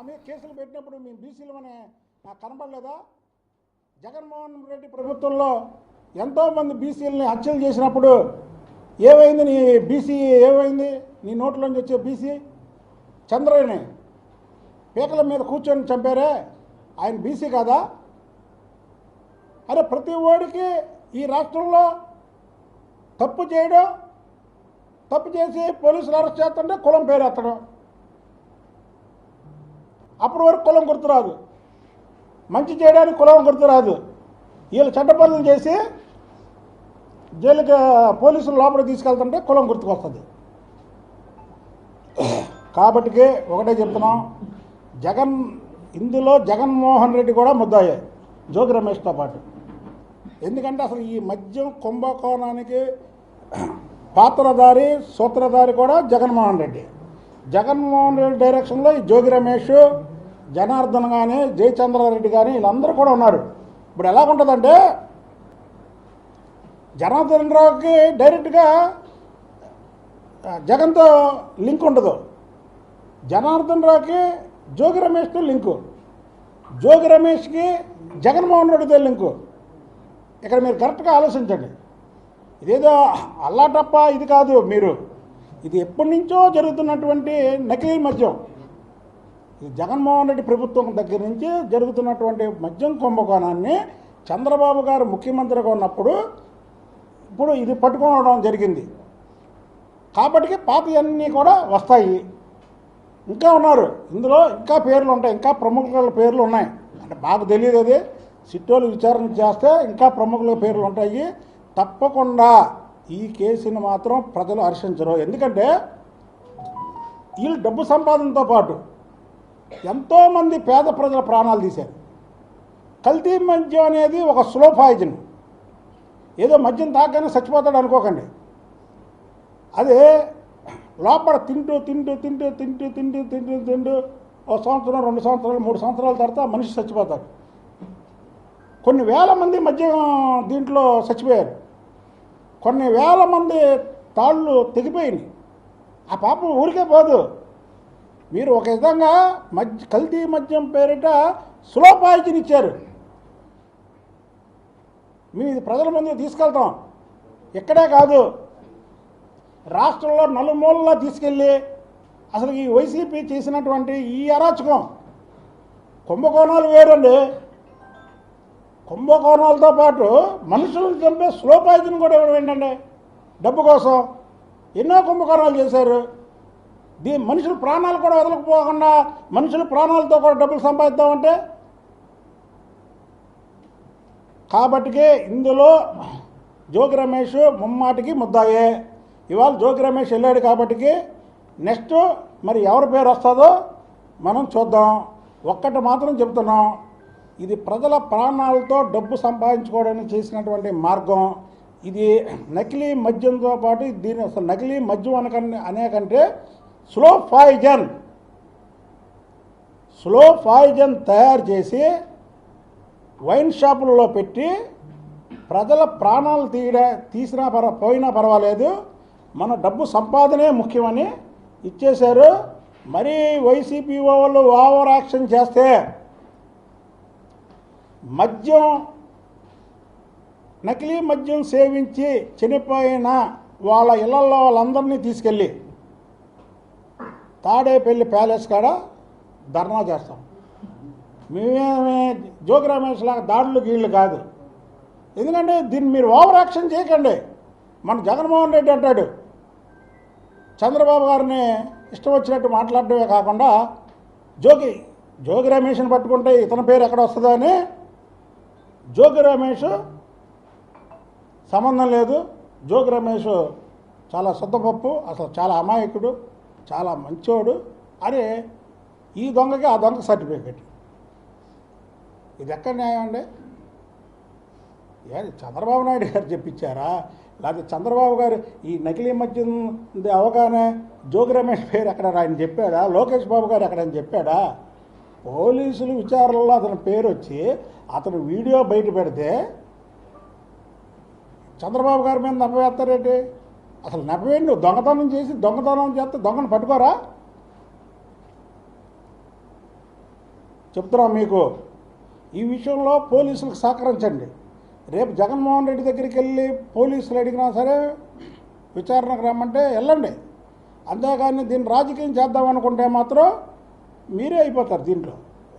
మీద కేసులు పెట్టినప్పుడు మేము బీసీలు అనే నాకు కనపడలేదా? జగన్మోహన్ రెడ్డి ప్రభుత్వంలో ఎంతోమంది బీసీలని హత్యలు చేసినప్పుడు ఏమైంది? నీ బీసీ ఏమైంది? నీ నోట్లోంచి వచ్చే బీసీ చంద్రయ్యని పీకల మీద కూర్చొని చంపారే, ఆయన బీసీ కాదా? అరే ప్రతి ఓడికి ఈ రాష్ట్రంలో తప్పు చేయడం, తప్పు చేసి పోలీసులు అరెస్ట్ చేస్తుంటే కులం పేరు ఎత్తడం, అప్పటి వరకు కులం గుర్తురాదు, మంచి చేయడానికి కులం గుర్తురాదు. వీళ్ళు చెడ్డ పనులు చేసి జైలుకి పోలీసులు లోపలికి తీసుకెళ్తుంటే కులం గుర్తుకొస్తుంది. కాబట్టి ఒకటే చెప్తున్నాం, ఇందులో జగన్మోహన్ రెడ్డి కూడా ముద్దాయే, జోగి రమేష్తో పాటు. ఎందుకంటే అసలు ఈ మద్యం కుంభకోణానికి పాత్రధారి సూత్రధారి కూడా జగన్మోహన్ రెడ్డి. జగన్మోహన్ రెడ్డి డైరెక్షన్లో ఈ జోగి రమేష్, జనార్దన్ కానీ, జయచంద్రారెడ్డి కానీ వీళ్ళందరూ కూడా ఉన్నారు. ఇప్పుడు ఎలాగుంటుందంటే జనార్దన్ రావుకి డైరెక్ట్గా జగన్తో లింక్ ఉండదు, జనార్దన్ రావుకి జోగి రమేష్తో లింకు, జోగి రమేష్కి జగన్మోహన్ రెడ్డితో లింకు. ఇక్కడ మీరు కరెక్ట్గా ఆలోచించండి. ఇదేదో అల్లాటప్ప ఇది కాదు, ఇది ఎప్పటి నుంచో జరుగుతున్నటువంటి నకిలీ మద్యం. ఇది జగన్మోహన్ రెడ్డి ప్రభుత్వం దగ్గర నుంచి జరుగుతున్నటువంటి మద్యం కుంభకోణాన్ని చంద్రబాబు గారు ముఖ్యమంత్రిగా ఉన్నప్పుడు ఇప్పుడు ఇది పట్టుకోవడం జరిగింది. కాబట్టి పాతయన్నీ కూడా వస్తాయి. ఇంకా ఉన్నారు ఇందులో, ఇంకా పేర్లు ఉంటాయి, ఇంకా ప్రముఖుల పేర్లు ఉన్నాయి. అంటే మాకు తెలియదు, అది సిట్టోలు విచారణ చేస్తే ఇంకా ప్రముఖుల పేర్లు ఉంటాయి. తప్పకుండా ఈ కేసుని మాత్రం ప్రజలు హర్షించరు. ఎందుకంటే వీళ్ళు డబ్బు సంపాదనతో పాటు ఎంతోమంది పేద ప్రజల ప్రాణాలు తీశారు. కల్తీ మద్యం అనేది ఒక స్లో పాయిజన్. ఏదో మద్యం తాగానే చచ్చిపోతాడు అనుకోకండి. అదే లోపల తింటూ తింటూ తింటూ తింటూ తింటూ తింటూ తింటూ ఒక సంవత్సరం, 2 సంవత్సరాలు, 3 సంవత్సరాల తర్వాత మనిషి చచ్చిపోతాడు. కొన్ని వేల మంది మద్యం దీంట్లో చచ్చిపోయారు. కొన్ని వేల మంది తాళ్ళు తెగిపోయినాయి. ఆ పాపం ఊరికే పోదు. మీరు ఒక విధంగా కల్తీ మద్యం పేరిట స్లో పాయిజన్ ఇచ్చారు. మేము ఇది ప్రజల ముందు తీసుకెళ్తాం. ఇక్కడే కాదు, రాష్ట్రంలో నలుమూలలా తీసుకెళ్ళి అసలు ఈ వైసీపీ చేసినటువంటి ఈ అరాచకం, కుంభకోణాలు వేరండి. కుంభకోణాలతో పాటు మనుషులను చంపే స్లో పాయిజన్ కూడా ఇవ్వడం ఏంటండి? డబ్బు కోసం ఎన్నో కుంభకోణాలు చేశారు. మనుషుల ప్రాణాలు కూడా వదలకపోకుండా మనుషుల ప్రాణాలతో కూడా డబ్బులు సంపాదిద్దామంటే. కాబట్టికే ఇందులో జోగి రమేష్ ముమ్మాటికి ముద్దాయే. ఇవాళ జోగి రమేష్ వెళ్ళాడు కాబట్టికి నెక్స్ట్ మరి ఎవరి పేరు వస్తుందో మనం చూద్దాం. ఒక్కటి మాత్రం చెప్తున్నాం, ఇది ప్రజల ప్రాణాలతో డబ్బు సంపాదించుకోవడానికి చేసినటువంటి మార్గం. ఇది నకిలీ మద్యంతో పాటు దీని అసలు నకిలీ మద్యం అనేకంటే స్లో పాయిజన్ తయారు చేసి వైన్ షాపులలో పెట్టి ప్రజల ప్రాణాలు తీసినా పోయినా పర్వాలేదు, మన డబ్బు సంపాదనే ముఖ్యమని ఇచ్చేశారు. మరీ వైసీపీ వాళ్ళు ఓవర్ యాక్షన్ చేస్తే నకిలీ మద్యం సేవించి చనిపోయిన వాళ్ళ ఇళ్లలో వాళ్ళందరినీ తీసుకెళ్ళి తాడేపల్లి ప్యాలెస్ కాడ ధర్నా చేస్తాం. మేమే జోగి రమేష్ లాగా దాడులు గీళ్ళు కాదు. ఎందుకంటే దీన్ని మీరు ఓవర్ యాక్షన్ చేయకండి. మన జగన్మోహన్ రెడ్డి అంటాడు చంద్రబాబు గారిని ఇష్టం వచ్చినట్టు మాట్లాడటమే కాకుండా జోగి రమేష్ని పట్టుకుంటే ఇతని పేరు ఎక్కడ వస్తుందో అని జోగి రమేష్ సంబంధం లేదు. జోగి రమేష్ చాలా శుద్ధపప్పు, అసలు చాలా అమాయకుడు, చాలా మంచోడు అని ఈ దొంగకి ఆ దొంగ సర్టిఫికెట్. ఇది ఎక్కడ న్యాయం అండి? చంద్రబాబు నాయుడు గారు చెప్పించారా? లేకపోతే చంద్రబాబు గారు ఈ నకిలీ మద్యం అవగానే జోగి రమేష్ పేరు ఎక్కడ ఆయన చెప్పాడా? లోకేష్ బాబు గారు ఎక్కడని చెప్పాడా? పోలీసులు విచారణలో అతని పేరు వచ్చి అతను వీడియో బయట పెడితే చంద్రబాబు గారి మీద నవ్వేస్తారేంటి? అసలు నవ్వేంటి? నువ్వు దొంగతనం చేస్తే దొంగను పట్టుకోరా? చెప్తున్నాం మీకు. ఈ విషయంలో పోలీసులకు సహకరించండి. రేపు జగన్మోహన్ రెడ్డి దగ్గరికి వెళ్ళి పోలీసులు అడిగినా సరే విచారణకు రమ్మంటే వెళ్ళండి. అంతేగాని దీన్ని రాజకీయం చేద్దామనుకుంటే మాత్రం మీరే అయిపోతారు. దీంట్లో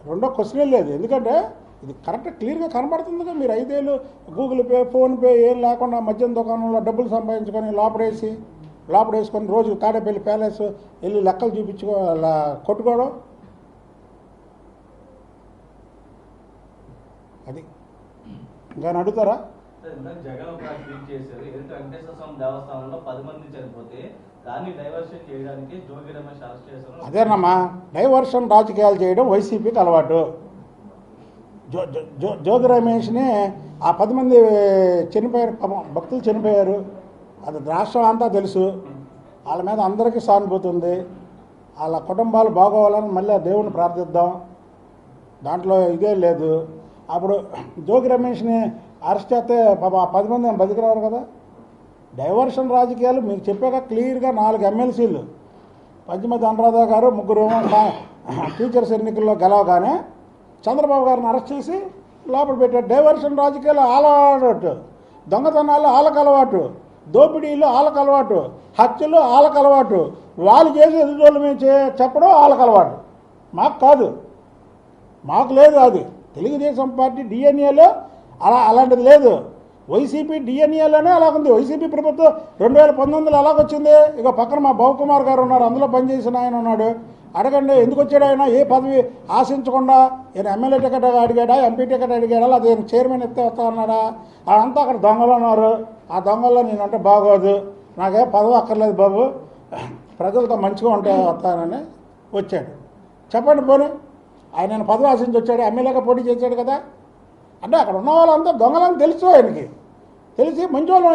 రెండో క్వశ్చనే లేదు. ఎందుకంటే ఇది కరెక్ట్ క్లియర్గా కనబడుతుందిగా. మీరు 5 ఏళ్ళు గూగుల్ పే, ఫోన్పే ఏం లేకుండా మద్యం దుకాణంలో డబ్బులు సంపాదించుకొని లోపడేసుకొని రోజు తాడేపల్లి ప్యాలెస్ వెళ్ళి లెక్కలు కొట్టుకోవడం అది ఇంకా అడుగుతారా? జగన్ ఒక ట్వీట్ చేశారు. ఏదైతే వెంకటేశ్వర స్వామి దేవస్థానంలో 10 మంది చనిపోతే దాన్ని డైవర్షన్ చేయడానికి జోగి రమేష్ అరెస్ట్ చేశారు. అదేనమ్మా, డైవర్షన్ రాజకీయాలు చేయడం వైసీపీకి అలవాటు. జోగి రమేష్ని ఆ 10 మంది చనిపోయారు, భక్తులు చనిపోయారు. అది రాష్ట్రం అంతా తెలుసు. వాళ్ళ మీద అందరికీ సానుభూతి ఉంది. వాళ్ళ కుటుంబాలు బాగోవాలని మళ్ళీ దేవుణ్ణి ప్రార్థిద్దాం. దాంట్లో ఇదే లేదు. అప్పుడు జోగి రమేష్ని అరెస్ట్ చేస్తే ఆ 10 మంది బతికిరారు కదా. డైవర్షన్ రాజకీయాలు మీకు చెప్పాక క్లియర్గా 4 ఎమ్మెల్సీలు పంచమతి అనురాధ గారు, 3 టీచర్స్ ఎన్నికల్లో గెలవగానే చంద్రబాబు గారిని అరెస్ట్ చేసి లోపల పెట్టారు. డైవర్షన్ రాజకీయాలు అలవాటు, దొంగతనాలు వాళ్ళకు అలవాటు, దోపిడీలు వాళ్ళకు అలవాటు, హత్యలు వాళ్ళకు అలవాటు, వాళ్ళు చేసి ఎదుటోళ్ళు మేము చెప్పడం వాళ్ళకు అలవాటు. మాకు కాదు, మాకు లేదు. అది తెలుగుదేశం పార్టీ డిఎన్ఏలో అలాంటిది లేదు. వైసీపీ డిఎన్ఏలోనే అలాగుంది. వైసీపీ ప్రభుత్వం 2019లో ఎలాగొచ్చింది? ఇక పక్కన మా బాబుకుమార్ గారు ఉన్నారు, అందులో పనిచేసిన ఆయన ఉన్నాడు. అడగండి ఎందుకు వచ్చాడు ఆయన? ఏ పదవి ఆశించకుండా ఈయన ఎమ్మెల్యే టికెట్ అడిగాడా, ఎంపీ టికెట్ అడిగాడా, అది ఈయన చైర్మన్ ఎత్తే వస్తా అన్నాడా? అదంతా అక్కడ దొంగలు ఉన్నారు. ఆ దొంగల్లో నేనంటే బాగోదు, నాకే పదవి అక్కర్లేదు బాబు, ప్రజలతో మంచిగా ఉంటే వస్తానని వచ్చాడు. చెప్పండి పోనీ, ఆయన పదవి ఆశించి వచ్చాడు, ఎమ్మెల్యేగా పోటీ చేశాడు కదా. అంటే అక్కడ ఉన్న వాళ్ళంతా దొంగలని తెలుసు ఆయనకి, తెలిసి మంచి వాళ్ళు